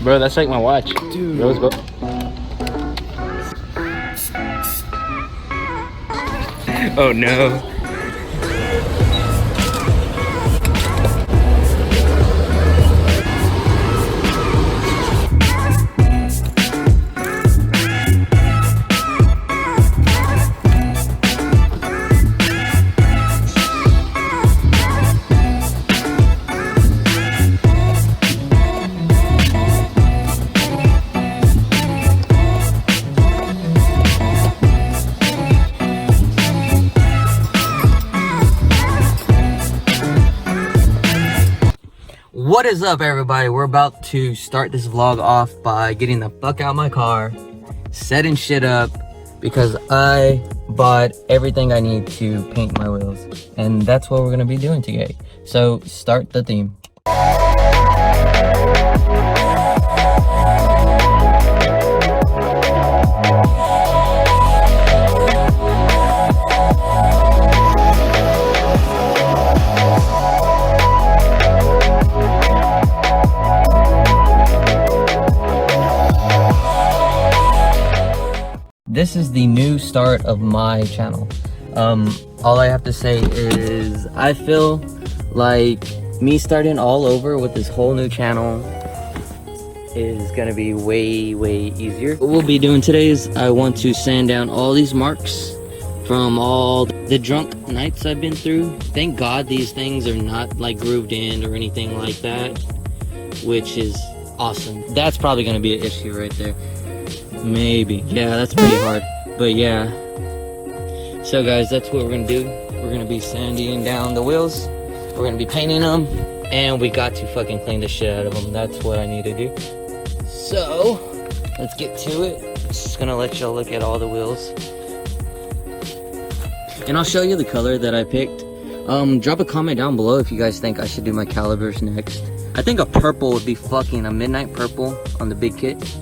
Bro, that's like my watch. Dude. Rose gold. Oh no. What is up, everybody? We're about to start this vlog off by getting the fuck out of my car, setting shit up, because I bought everything I need to paint my wheels, and that's what we're gonna be doing today. So start the theme. This is the new start of my channel. All I have to say is I feel like me starting all over with this whole new channel is gonna be way easier. What we'll be doing today is I want to sand down all these marks from all the drunk nights I've been through. Thank God these things are not like grooved in or anything like that, which is awesome. That's probably gonna be an issue right there. Maybe. Yeah, that's pretty hard. But yeah. So guys, that's what we're gonna do. We're gonna be sanding down the wheels. We're gonna be painting them. And we got to fucking clean the shit out of them. That's what I need to do. So, let's get to it. Just gonna let y'all look at all the wheels. And I'll show you the color that I picked. Drop a comment down below if you guys think I should do my calibers next. I think a purple would be fucking a midnight purple on the big kit.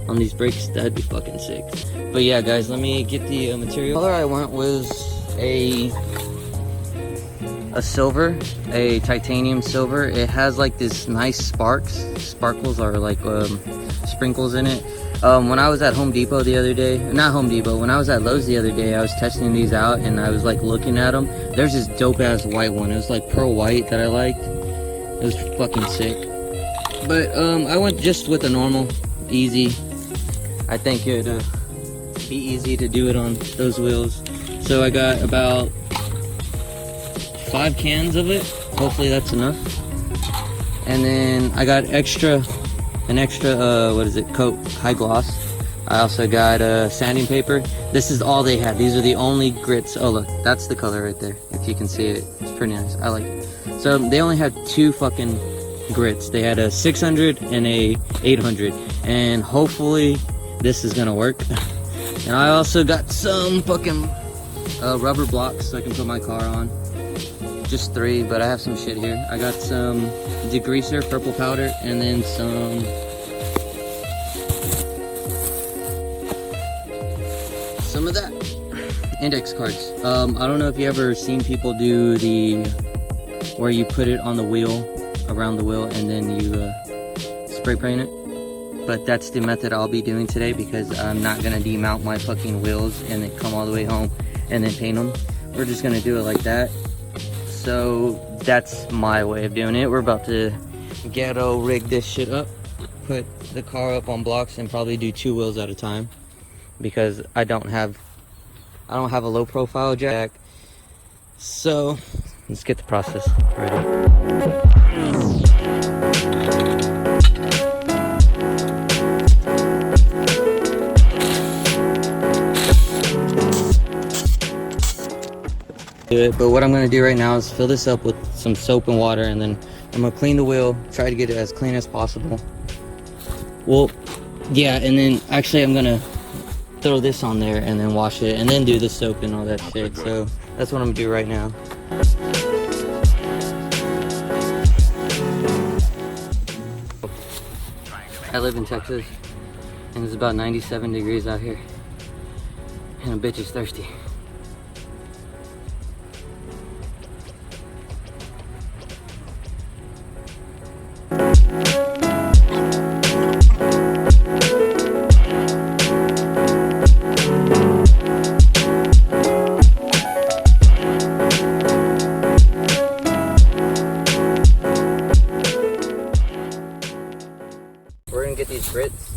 On these brakes, that'd be fucking sick. But yeah, guys, let me get the material. The color I went was a silver, a titanium silver. It has like this nice sparkles are like sprinkles in it. When I was at Home Depot the other day, not Home Depot, when I was at Lowe's the other day, I was testing these out and I was like looking at them. There's this dope ass white one. It was like pearl white that I liked. It was fucking sick. But I went just with a normal, easy. I think it'd be easy to do it on those wheels. So I got about 5 cans of it. Hopefully that's enough. And then I got an extra what is it, coat, high gloss. I also got sanding paper. This is all they had. These are the only grits. Oh look, that's the color right there. If you can see it, it's pretty nice. I like it. So they only had 2 fucking grits. They had a 600 and a 800, and hopefully this is gonna work. And I also got some fucking rubber blocks so I can put my car on. Just 3, but I have some shit here. I got some degreaser, purple powder, and then some of that. Index cards. I don't know if you ever seen people do where you put it on the wheel, around the wheel, and then you spray paint it. But that's the method I'll be doing today, because I'm not gonna demount my fucking wheels and then come all the way home and then paint them. We're just gonna do it like that. So that's my way of doing it. We're about to ghetto rig this shit up, put the car up on blocks, and probably do 2 wheels at a time, because I don't have a low profile jack. So let's get the process ready. But what I'm going to do right now is fill this up with some soap and water, and then I'm going to clean the wheel, try to get it as clean as possible. Well, yeah, and then actually I'm going to throw this on there and then wash it and then do the soap and all that shit. So that's what I'm going to do right now. I live in Texas and it's about 97 degrees out here, and a bitch is thirsty. we're gonna get these grits.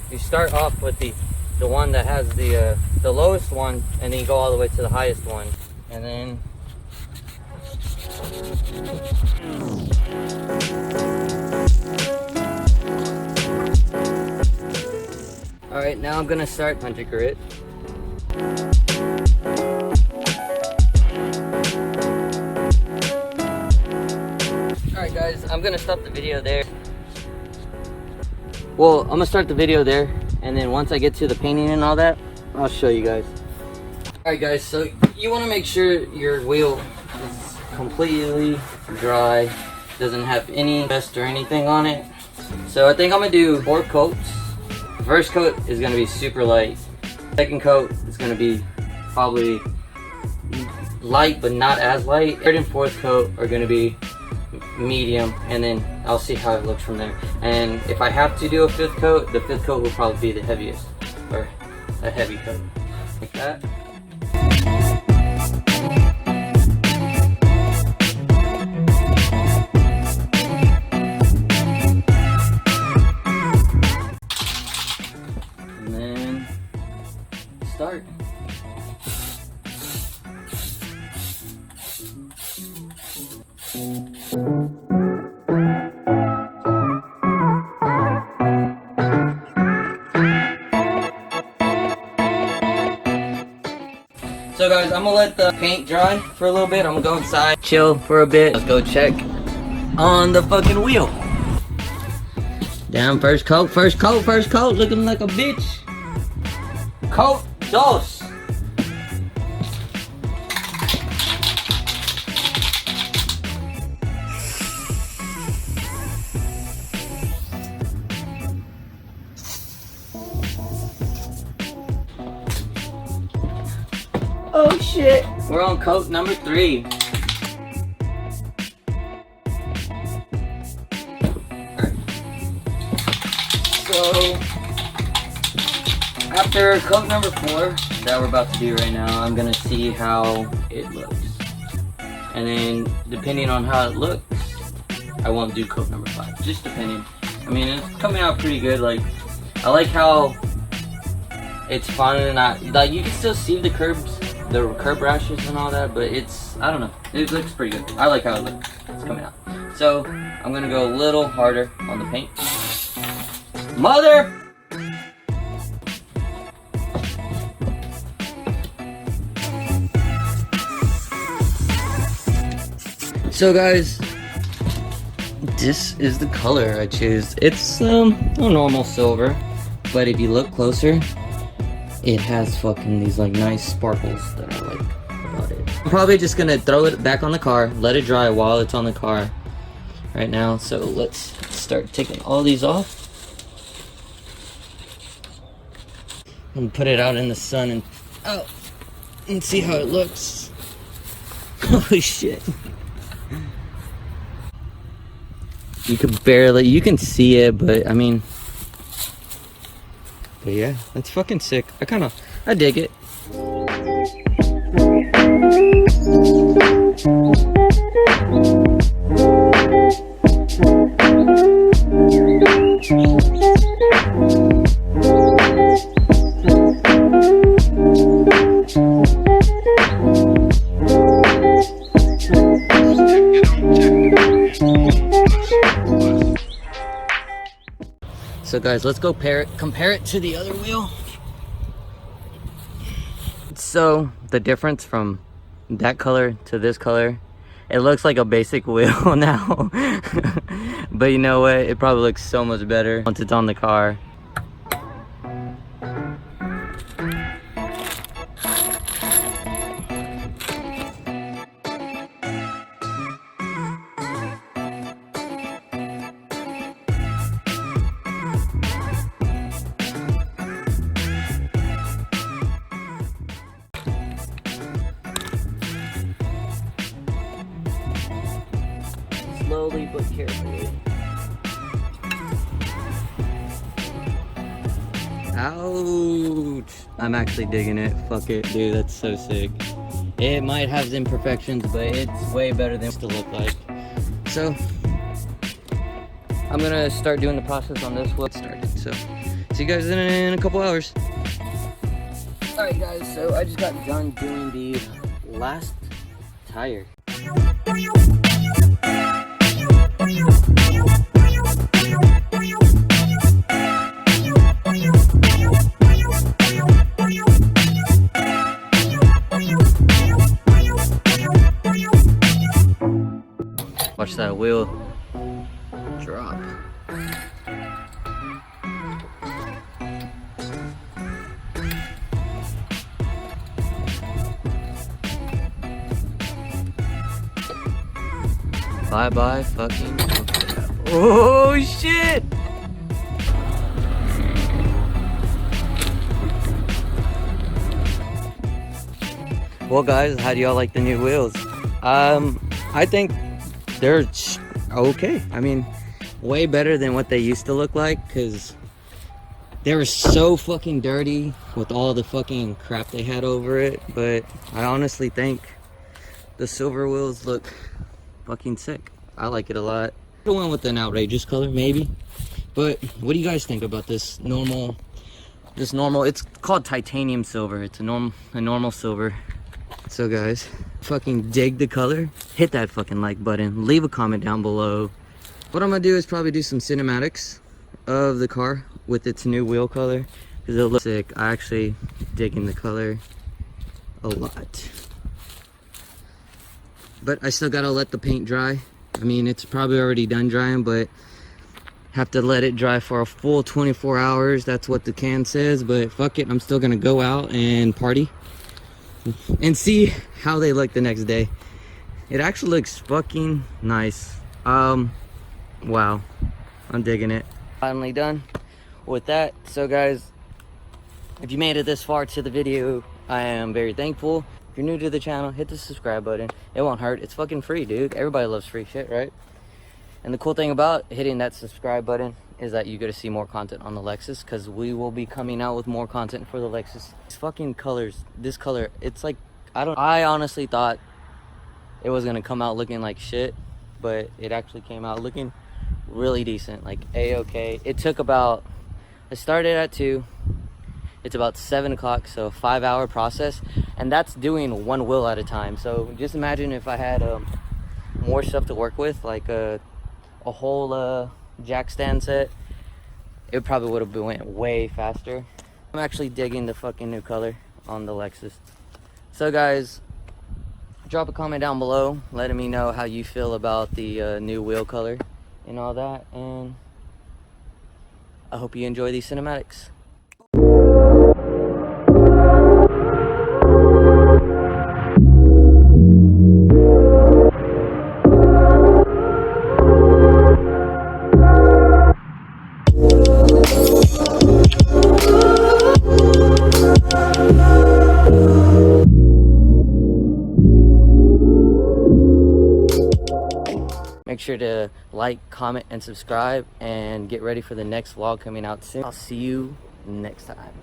You start off with the one that has the lowest one, and then you go all the way to the highest one, and then all right, now I'm gonna start 100 grit. All right, guys, I'm gonna stop the video there. Well, I'm gonna start the video there, and then once I get to the painting and all that, I'll show you guys. All right, guys, so you want to make sure your wheel is completely dry, doesn't have any dust or anything on it. So I think I'm gonna do 4 coats. The first coat is gonna be super light. Second coat is gonna be probably light but not as light. Third and fourth coat are gonna be medium, and then I'll see how it looks from there. And if I have to do a 5th coat, the 5th coat will probably be the heaviest, or a heavy coat, like that. And then start. So guys, I'm gonna let the paint dry for a little bit. I'm gonna go inside, chill for a bit. Let's go check on the fucking wheel. Down, first coat, looking like a bitch. Coat dos. Oh shit! We're on coat number 3. Alright. So, after coat number 4, that we're about to do right now, I'm gonna see how it looks. And then, depending on how it looks, I won't do coat number 5. Just depending. I mean, it's coming out pretty good. Like, I like how it's fun and not, like, you can still see the curb rashes and all that, but it's, I don't know, it looks pretty good. I like how it looks. It's coming out. So I'm gonna go a little harder on the paint. Mother! So guys, this is the color I choose. It's a normal silver, but if you look closer, it has fucking these like nice sparkles that I like about it. I'm probably just gonna throw it back on the car, let it dry while it's on the car right now. So let's start taking all these off and put it out in the sun and see how it looks. Holy shit. You can see it, but I mean, but yeah, that's fucking sick. I dig it. So guys, let's go compare it to the other wheel. So the difference from that color to this color, it looks like a basic wheel now. But you know what, it probably looks so much better once it's on the car. Slowly but carefully. Ouch! I'm actually digging it. Fuck it, dude. That's so sick. It might have imperfections, but it's way better than it used to look like. So, I'm gonna start doing the process on this. Let's start. So, see you guys in a couple hours. All right, guys. So I just got done doing the last tire. Watch that wheel drop. Bye bye fucking. Oh shit! Well guys, how do y'all like the new wheels? I think they're okay. I mean, way better than what they used to look like, because they were so fucking dirty with all the fucking crap they had over it. But I honestly think the silver wheels look fucking sick. I like it a lot. I went with an outrageous color maybe, but what do you guys think about this normal, it's called titanium silver. It's a normal silver. So guys, fucking dig the color. Hit that fucking like button, leave a comment down below. What I'm gonna do is probably do some cinematics of the car with its new wheel color, because it looks sick. I actually digging the color a lot, but I still gotta let the paint dry. I mean, it's probably already done drying, but have to let it dry for a full 24 hours. That's what the can says, but fuck it, I'm still gonna go out and party and see how they look the next day. It actually looks fucking nice. Wow, I'm digging it. Finally done with that. So guys, if you made it this far to the video, I am very thankful. If you're new to the channel, hit the subscribe button. It won't hurt. It's fucking free, dude. Everybody loves free shit, right? And the cool thing about hitting that subscribe button is that you get to see more content on the Lexus, because we will be coming out with more content for the Lexus. These fucking colors, this color, it's like, I honestly thought it was gonna come out looking like shit, but it actually came out looking really decent, like a-okay. It took about, I started at 2, it's about 7 o'clock, so a 5-hour process, and that's doing one wheel at a time. So just imagine if I had more stuff to work with, like a whole jack stand set, it probably would have went way faster. I'm actually digging the fucking new color on the Lexus. So guys, drop a comment down below letting me know how you feel about the new wheel color and all that, and I hope you enjoy these cinematics. Make sure to like, comment, and subscribe, and get ready for the next vlog coming out soon. I'll see you next time.